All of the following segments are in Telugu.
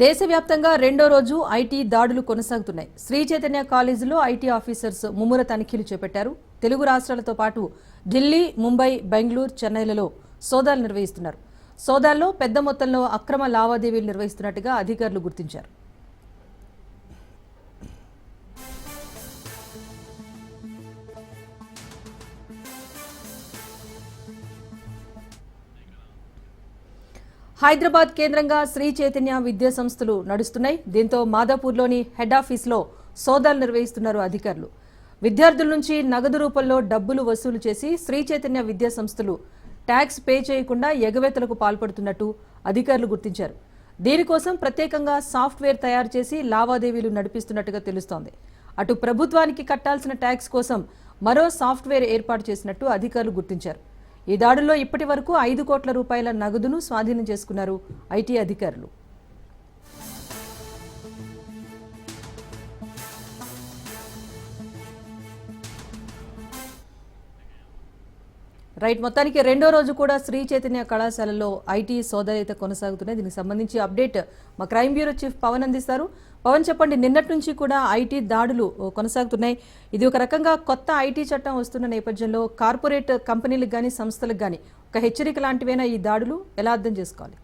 దేశవ్యాప్తంగా రెండో రోజు ఐటీ దాడులు కొనసాగుతున్నాయి. శ్రీ చైతన్య కాలేజీలో ఐటీ ఆఫీసర్స్ ముమ్మర తనిఖీలు చేపట్టారు. తెలుగు రాష్ట్రాలతో పాటు ఢిల్లీ, ముంబై, బెంగళూరు, చెన్నైలలో సోదాలు నిర్వహిస్తున్నారు. సోదాల్లో పెద్ద మొత్తంలో అక్రమ లావాదేవీలు నిర్వహిస్తున్నట్టుగా అధికారులు గుర్తించారు. హైదరాబాద్ కేంద్రంగా శ్రీ చైతన్య విద్యా సంస్థలు నడుస్తున్నాయి. దీంతో మాదాపూర్లోని హెడ్ ఆఫీస్లో సోదాలు నిర్వహిస్తున్నారు అధికారులు. విద్యార్థుల నుంచి నగదు రూపంలో డబ్బులు వసూలు చేసి శ్రీ చైతన్య విద్యా సంస్థలు ట్యాక్స్ పే చేయకుండా ఎగవేతలకు పాల్పడుతున్నట్టు అధికారులు గుర్తించారు. దీనికోసం ప్రత్యేకంగా సాఫ్ట్వేర్ తయారు చేసి లావాదేవీలు నడిపిస్తున్నట్టుగా తెలుస్తోంది. అటు ప్రభుత్వానికి కట్టాల్సిన ట్యాక్స్ కోసం మరో సాఫ్ట్వేర్ ఏర్పాటు చేసినట్టు అధికారులు గుర్తించారు. ఈ దాడుల్లో ఇప్పటి వరకు 5 కోట్ల రూపాయల నగదును స్వాధీనం చేసుకున్నారు ఐటీ అధికారులు. మొత్తానికి రెండో రోజు కూడా శ్రీ చైతన్య కళాశాలలో ఐటీ సోదాలు అయితే కొనసాగుతున్నాయి. దీనికి సంబంధించి అప్డేట్ మా క్రైమ్ బ్యూరో చీఫ్ పవన్ అందిస్తారు. పవన్, చెప్పండి, నిన్నటి నుంచి కూడా ఐటీ దాడులు కొనసాగుతున్నాయి. ఇది ఒక రకంగా కొత్త ఐటీ చట్టం వస్తున్న నేపథ్యంలో కార్పొరేట్ కంపెనీలకు కానీ సంస్థలకు కానీ ఒక హెచ్చరిక లాంటివైనా ఈ దాడులు ఎలా అర్థం చేసుకోవాలి?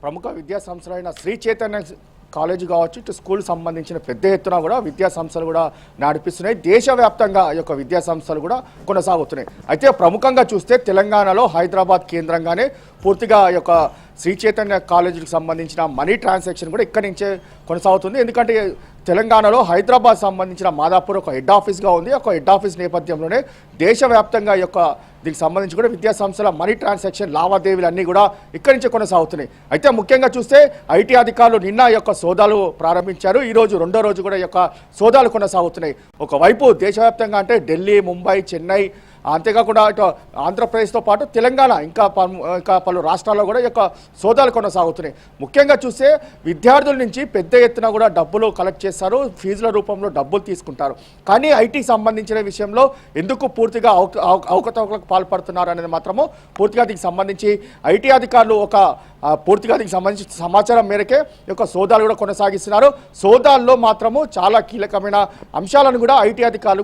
ప్రముఖ విద్యా సంస్థలైన శ్రీ చైతన్య కాలేజ్ కావచ్చు, ఇటు స్కూల్ సంబంధించిన పెద్ద ఎత్తున కూడా విద్యా సంస్థలు కూడా నడిపిస్తున్నాయి. దేశవ్యాప్తంగా ఈ యొక్క విద్యా సంస్థలు కూడా కొనసాగుతున్నాయి. అయితే ప్రముఖంగా చూస్తే తెలంగాణలో హైదరాబాద్ కేంద్రంగానే పూర్తిగా ఈ యొక్క శ్రీ చైతన్య కాలేజీకి సంబంధించిన మనీ ట్రాన్సాక్షన్ కూడా ఇక్కడి నుంచే కొనసాగుతుంది. ఎందుకంటే తెలంగాణలో హైదరాబాద్ సంబంధించిన మాదాపూర్ ఒక హెడ్ ఆఫీస్గా ఉంది. ఒక హెడ్ ఆఫీస్ నేపథ్యంలోనే దేశవ్యాప్తంగా ఈ యొక్క దీనికి సంబంధించి కూడా విద్యా సంస్థల మనీ ట్రాన్సాక్షన్ లావాదేవీలు అన్నీ కూడా ఇక్కడి నుంచే కొనసాగుతున్నాయి. అయితే ముఖ్యంగా చూస్తే ఐటీ అధికారులు నిన్న ఈ యొక్క సోదాలు ప్రారంభించారు. ఈరోజు రెండో రోజు కూడా ఈ యొక్క సోదాలు కొనసాగుతున్నాయి. ఒకవైపు దేశవ్యాప్తంగా అంటే ఢిల్లీ, ముంబై, చెన్నై, అంతేకాకుండా ఇటు ఆంధ్రప్రదేశ్తో పాటు తెలంగాణ ఇంకా పలు రాష్ట్రాల్లో కూడా ఈ యొక్క సోదాలు కొనసాగుతున్నాయి. ముఖ్యంగా చూస్తే విద్యార్థుల నుంచి పెద్ద ఎత్తున కూడా డబ్బులు కలెక్ట్ చేస్తారు, ఫీజుల రూపంలో డబ్బులు తీసుకుంటారు. కానీ ఐటీకి సంబంధించిన విషయంలో ఎందుకు పూర్తిగా అవకతవకలకు పాల్పడుతున్నారు అనేది మాత్రము పూర్తిగా దీనికి సంబంధించి ఐటీ అధికారులు పూర్తిగా దీనికి సంబంధించి సమాచారం మేరకే ఈ యొక్క సోదాలు కూడా కొనసాగిస్తున్నారు. సోదాల్లో మాత్రము చాలా కీలకమైన అంశాలను కూడా ఐటీ అధికారులు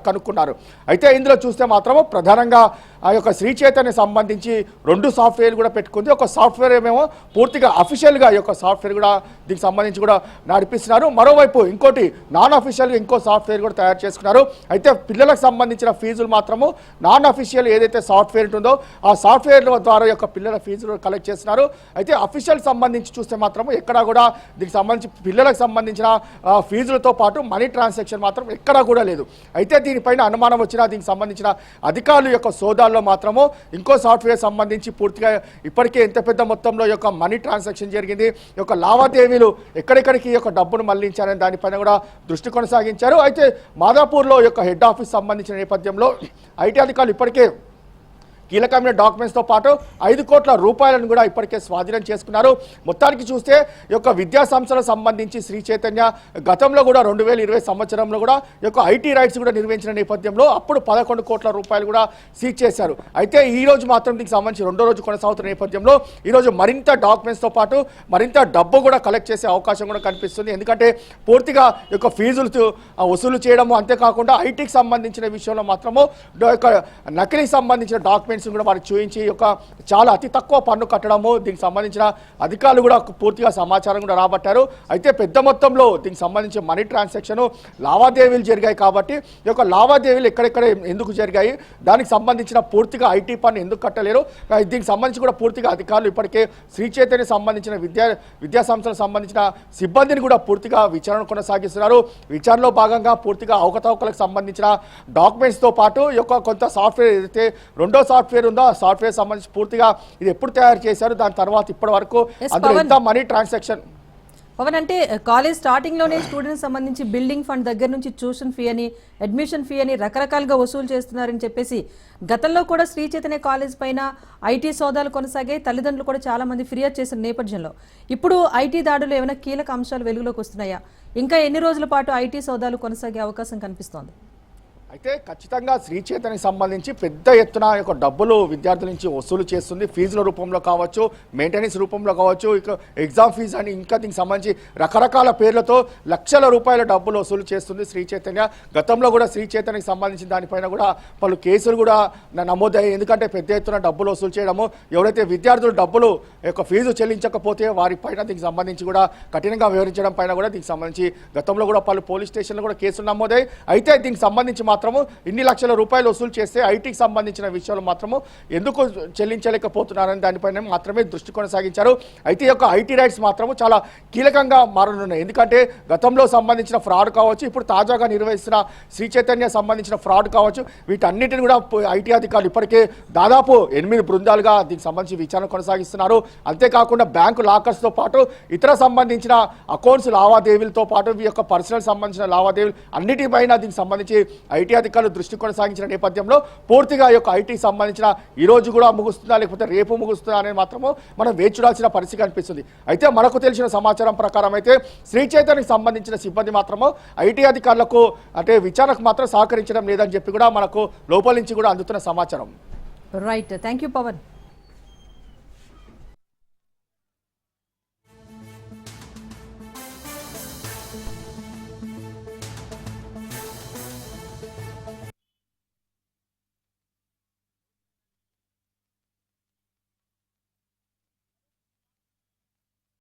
కనుక్కున్నారు. అయితే ఇందులో చూస్తే మాత్రము ప్రధానంగా ఆ యొక్క శ్రీ చైతన్య సంబంధించి 2 సాఫ్ట్వేర్ కూడా పెట్టుకుంది. ఒక సాఫ్ట్వేర్ ఏమేమో పూర్తిగా అఫీషియల్గా ఈ యొక్క సాఫ్ట్వేర్ కూడా దీనికి సంబంధించి కూడా నడిపిస్తున్నారు. మరోవైపు ఇంకోటి నాన్ అఫీషియల్గా ఇంకో సాఫ్ట్వేర్ కూడా తయారు చేసుకున్నారు. అయితే పిల్లలకు సంబంధించిన ఫీజులు మాత్రము నాన్ అఫీషియల్ ఏదైతే సాఫ్ట్వేర్ ఉంటుందో ఆ సాఫ్ట్వేర్ ద్వారా యొక్క పిల్లల ఫీజులు కలెక్ట్ చేస్తున్నారు. అయితే అఫీషియల్ సంబంధించి చూస్తే మాత్రము ఎక్కడా కూడా దీనికి సంబంధించి పిల్లలకు సంబంధించిన ఫీజులతో పాటు మనీ ట్రాన్సాక్షన్ మాత్రం ఎక్కడా కూడా లేదు. అయితే దీనిపైన అనుమానం వచ్చినా దీనికి సంబంధించిన అధికారుల యొక్క సోదాల్లో మాత్రము ఇంకో సాఫ్ట్వేర్ సంబంధించి పూర్తిగా ఇప్పటికే ఎంత పెద్ద మొత్తంలో యొక్క మనీ ట్రాన్సాక్షన్ జరిగింది, ఈ యొక్క లావాదేవీలు ఎక్కడెక్కడికి ఈ యొక్క డబ్బును మళ్లించారని దానిపైన కూడా దృష్టి కొనసాగించారు. అయితే మాదాపూర్లో యొక్క హెడ్ ఆఫీస్ సంబంధించిన నేపథ్యంలో ఐటీ అధికారులు ఇప్పటికే కీలకమైన డాక్యుమెంట్స్తో పాటు 5 కోట్ల రూపాయలను కూడా ఇప్పటికే స్వాధీనం చేసుకున్నారు. మొత్తానికి చూస్తే ఈ యొక్క విద్యా సంస్థలకు సంబంధించి శ్రీ చైతన్య గతంలో కూడా 2020 సంవత్సరంలో కూడా ఈ యొక్క ఐటీ రైట్స్ కూడా నిర్వహించిన నేపథ్యంలో అప్పుడు 11 కోట్ల రూపాయలు కూడా సీజ్ చేశారు. అయితే ఈ రోజు మాత్రం దీనికి సంబంధించి రెండో రోజు కొనసాగుతున్న నేపథ్యంలో ఈరోజు మరింత డాక్యుమెంట్స్తో పాటు మరింత డబ్బు కూడా కలెక్ట్ చేసే అవకాశం కూడా కనిపిస్తుంది. ఎందుకంటే పూర్తిగా ఈ యొక్క ఫీజులు వసూలు చేయడము, అంతేకాకుండా ఐటీకి సంబంధించిన విషయంలో మాత్రము నకిలీకి సంబంధించిన డాక్యుమెంట్స్ కూడా వారికి చూపించి యొక్క చాలా అతి తక్కువ పన్ను కట్టడము, దీనికి సంబంధించిన అధికారులు కూడా పూర్తిగా సమాచారం కూడా రాబట్టారు. అయితే పెద్ద మొత్తంలో దీనికి సంబంధించిన మనీ ట్రాన్సాక్షన్ లావాదేవీలు జరిగాయి. కాబట్టి ఈ యొక్క లావాదేవీలు ఎక్కడెక్కడ ఎందుకు జరిగాయి, దానికి సంబంధించిన పూర్తిగా ఐటీ పన్ను ఎందుకు కట్టలేరు, దీనికి సంబంధించి కూడా పూర్తిగా అధికారులు ఇప్పటికే శ్రీ చైతన్య సంబంధించిన విద్యా సంస్థలకు సంబంధించిన సిబ్బందిని కూడా పూర్తిగా విచారణ కొనసాగిస్తున్నారు. విచారణలో భాగంగా పూర్తిగా అవకతవకలకు సంబంధించిన డాక్యుమెంట్స్తో పాటు ఈ యొక్క కొంత సాఫ్ట్వేర్ ఏదైతే రెండో సాఫ్ట్వేర్ ఉందో ఆ సాఫ్ట్వేర్ సంబంధించి పూర్తిగా ఇది ఎప్పుడు తయారు చేశారు, దాని తర్వాత ఇప్పటి వరకు అందులో ఎంత మనీ ట్రాన్సాక్షన్. పవన్, అంటే కాలేజ్ స్టార్టింగ్ లోనే స్టూడెంట్స్ సంబంధించి బిల్డింగ్ ఫండ్ దగ్గర నుంచి ట్యూషన్ ఫీ అని, అడ్మిషన్ ఫీ అని రకరకాలుగా వసూలు చేస్తున్నారని చెప్పేసి గతంలో కూడా శ్రీ చైతన్య కాలేజ్ పైన ఐటీ సోదాలు కొనసాగాయి. తల్లిదండ్రులు కూడా చాలా మంది ఫిర్యాదు చేసిన నేపథ్యంలో ఇప్పుడు ఐటీ దాడులు ఏమైనా కీలక అంశాలు వెలుగులోకి వస్తున్నాయా? ఇంకా ఎన్ని రోజుల పాటు ఐటీ సోదాలు కొనసాగే అవకాశం కనిపిస్తోంది? అయితే ఖచ్చితంగా శ్రీ చైతన్యకి సంబంధించి పెద్ద ఎత్తున యొక్క డబ్బులు విద్యార్థుల నుంచి వసూలు చేస్తుంది. ఫీజుల రూపంలో కావచ్చు, మెయింటెనెన్స్ రూపంలో కావచ్చు, ఇక ఎగ్జామ్ ఫీజు అని ఇంకా దీనికి సంబంధించి రకరకాల పేర్లతో లక్షల రూపాయల డబ్బులు వసూలు చేస్తుంది శ్రీ చైతన్య. గతంలో కూడా శ్రీ చైతన్యకి సంబంధించిన దానిపైన కూడా పలు కేసులు కూడా నమోదయ్యాయి. ఎందుకంటే పెద్ద ఎత్తున డబ్బులు వసూలు చేయడము, ఎవరైతే విద్యార్థులు డబ్బులు యొక్క ఫీజు చెల్లించకపోతే వారిపైన దీనికి సంబంధించి కూడా కఠినంగా వివరించడం పైన కూడా దీనికి సంబంధించి గతంలో కూడా పలు పోలీస్ స్టేషన్లో కూడా కేసులు నమోదయ్యాయి. అయితే దీనికి సంబంధించి మాత్రము ఇన్ని లక్షల రూపాయలు వసూలు చేస్తే ఐటీకి సంబంధించిన విషయాలు మాత్రము ఎందుకు చెల్లించలేకపోతున్నారని దానిపైన మాత్రమే దృష్టి కొనసాగించారు. అయితే ఈ యొక్క ఐటీ రైట్స్ మాత్రము చాలా కీలకంగా మారనున్నాయి. ఎందుకంటే గతంలో సంబంధించిన ఫ్రాడ్ కావచ్చు, ఇప్పుడు తాజాగా నిర్వహిస్తున్న శ్రీ చైతన్య సంబంధించిన ఫ్రాడ్ కావచ్చు, వీటన్నిటిని కూడా ఐటీ అధికారులు ఇప్పటికే దాదాపు 8 బృందాలుగా దీనికి సంబంధించి విచారణ కొనసాగిస్తున్నారు. అంతేకాకుండా బ్యాంకు లాకర్స్తో పాటు ఇతర సంబంధించిన అకౌంట్స్ లావాదేవీలతో పాటు ఈ యొక్క పర్సనల్ సంబంధించిన లావాదేవీలు అన్నిటిపైన దీనికి సంబంధించి ఐటీ అధికారులు దృష్టి కొనసాగించిన నేపథ్యంలో పూర్తిగా ఈ యొక్క ఐటీకి సంబంధించిన ఈ రోజు కూడా ముగుస్తుందా లేకపోతే రేపు ముగుస్తుందా అనేది మాత్రము మనం వేచి చూడాల్సిన పరిస్థితి కనిపిస్తుంది. అయితే మనకు తెలిసిన సమాచారం ప్రకారం అయితే శ్రీ చైతన్యకి సంబంధించిన సిబ్బంది మాత్రము ఐటీ అధికారులకు అంటే విచారణకు మాత్రం సహకరించడం లేదని చెప్పి కూడా మనకు లోపల నుంచి కూడా అందుతున్న సమాచారం. Right, thank you Pawan.